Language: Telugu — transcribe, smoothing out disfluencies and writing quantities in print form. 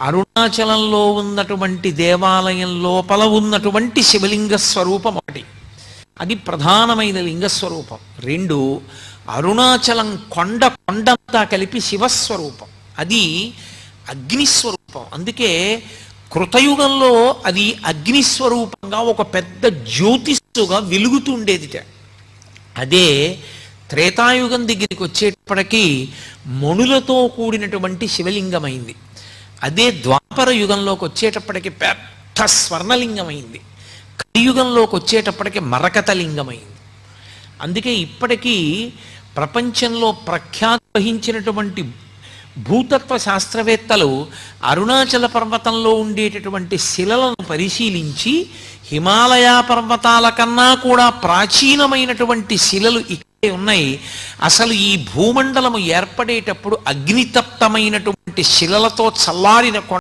అరుణాచలంలో ఉన్నటువంటి దేవాలయం లోపల ఉన్నటువంటి శివలింగ స్వరూపం ఒకటి, అది ప్రధానమైన లింగస్వరూపం. రెండు, అరుణాచలం కొండంతా కలిపి శివస్వరూపం, అది అగ్నిస్వరూపం. అందుకే కృతయుగంలో అది అగ్నిస్వరూపంగా ఒక పెద్ద జ్యోతిస్సుగా వెలుగుతుండేదిట. అదే త్రేతాయుగం దగ్గరికి వచ్చేటప్పటికీ మణులతో కూడినటువంటి శివలింగమైంది. అదే ద్వాపర యుగంలోకి వచ్చేటప్పటికి పెద్ద స్వర్ణలింగమైంది. కలియుగంలోకి వచ్చేటప్పటికి మరకత లింగమైంది. అందుకే ఇప్పటికీ ప్రపంచంలో ప్రఖ్యాతి వహించినటువంటి భూతత్వ శాస్త్రవేత్తలు అరుణాచల పర్వతంలో ఉండేటటువంటి శిలలను పరిశీలించి హిమాలయ పర్వతాల కన్నా కూడా ప్రాచీనమైనటువంటి శిలలు ఇక్కడే ఉన్నాయి. అసలు ఈ భూమండలము ఏర్పడేటప్పుడు అగ్నితప్తమైనటువంటి శిలలతో చల్లారిన